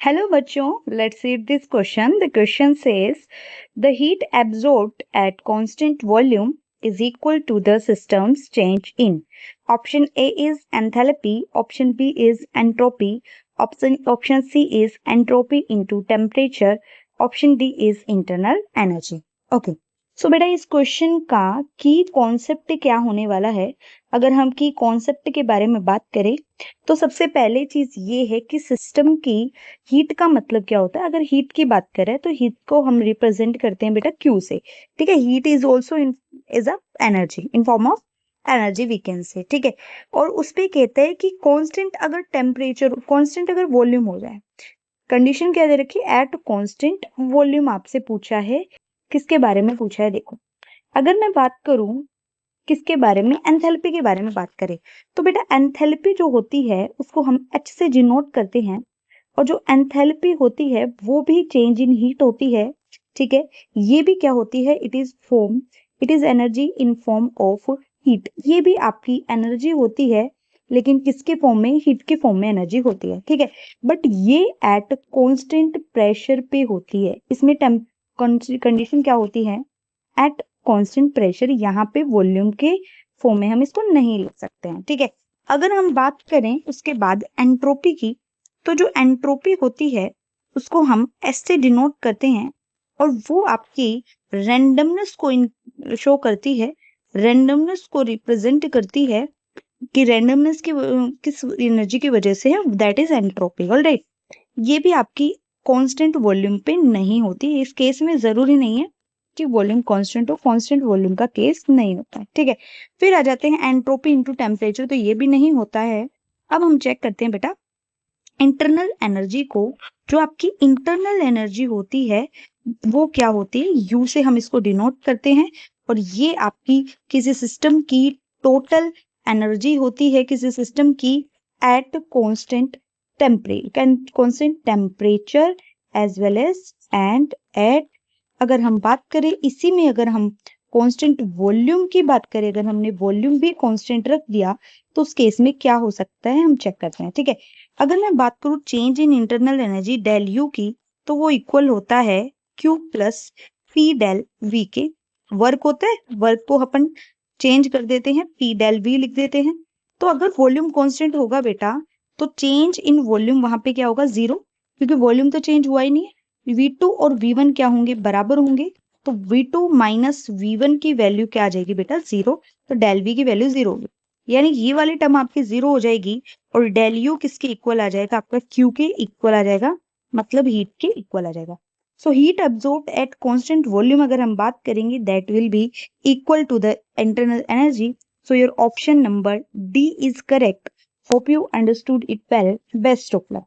Hello बच्चों, let's read this question. The question says the heat absorbed at constant volume is equal to the system's change in. Option A is enthalpy, option B is entropy, option C is entropy into temperature, option D is internal energy. Okay. सो बेटा इस question का की concept क्या होने वाला है? अगर हम की कॉन्सेप्ट के बारे में बात करें तो सबसे पहले चीज ये है कि सिस्टम की हीट का मतलब क्या होता है। अगर हीट की बात करें तो हीट को हम रिप्रेजेंट करते हैं बेटा क्यू से, ठीक है। Heat is also is a energy, in form of energy we can say, ठीक है। और उस पे कहते हैं कि कांस्टेंट अगर टेम्परेचर, कांस्टेंट अगर वॉल्यूम हो जाए, कंडीशन क्या दे रखी है, एट कांस्टेंट वॉल्यूम आपसे पूछा है। किसके बारे में पूछा है? देखो, अगर मैं बात करूं किसके बारे में, एंथैल्पी के बारे में बात करें तो बेटा एंथैल्पी जो होती है उसको हम एच से डिनोट करते हैं। और जो एंथैल्पी होती है वो भी चेंज इन हीट होती है, ठीक है। ये भी क्या होती है, it is energy in form of heat. ये भी आपकी एनर्जी होती है, लेकिन किसके फॉर्म में? हीट के फॉर्म में एनर्जी होती है, ठीक है। बट ये एट कांस्टेंट प्रेशर पे होती है। इसमें कंडीशन क्या होती है? At constant pressure. यहाँ पे वॉल्यूम के फॉर्म में हम इसको नहीं लिख सकते हैं, ठीक है। अगर हम बात करें उसके बाद एंट्रोपी की, तो जो एंट्रोपी होती है उसको हम एस से डिनोट करते हैं, और वो आपकी रैंडमनेस को शो करती है, रैंडमनेस को रिप्रेजेंट करती है कि रैंडमनेस की किस एनर्जी की वजह से है, दैट इज एंट्रोपी। ऑलराइट, ये भी आपकी कांस्टेंट वॉल्यूम पे नहीं होती। इस केस में जरूरी नहीं है कि वॉल्यूम कांस्टेंट हो, कांस्टेंट वॉल्यूम का केस नहीं होता है, ठीक है। फिर आ जाते हैं एंट्रोपी इनटू टेम्परेचर, तो ये भी नहीं होता है। अब हम चेक करते हैं बेटा इंटरनल एनर्जी को। जो आपकी इंटरनल एनर्जी होती है वो क्या होती है? यू से हम इसको डिनोट करते हैं, और ये आपकी किसी सिस्टम की टोटल एनर्जी होती है, किसी सिस्टम की at constant temperature as well as and at, अगर हम बात करें इसी में, अगर हम कांस्टेंट वॉल्यूम की बात करें, अगर हमने वॉल्यूम भी कांस्टेंट रख दिया तो उस केस में क्या हो सकता है, हम चेक करते हैं, ठीक है। अगर मैं बात करूं change in internal energy del u की, तो वो इक्वल होता है q plus p del v के। वर्क होता है, वर्क को अपन चेंज कर देते हैं, पी डेल वी लिख देते हैं। तो अगर वॉल्यूम कांस्टेंट होगा बेटा तो चेंज इन वॉल्यूम वहां पे क्या होगा? जीरो, क्योंकि वॉल्यूम तो चेंज हुआ ही नहीं है। V2 और V1 क्या होंगे? बराबर होंगे। तो V2 माइनस V1 की वैल्यू क्या आ जाएगी बेटा? जीरो। तो डेल V की वैल्यू जीरो होगी, यानी ये वाली टर्म आपकी जीरो हो जाएगी, और डेल यू किसके इक्वल आ जाएगा? आपका क्यू के इक्वल आ जाएगा, मतलब हीट के इक्वल आ जाएगा। So heat absorbed at constant volume अगर हम बात करेंगे, that will be equal to the internal energy. So your option number D is correct. Hope you understood it well. Best of luck.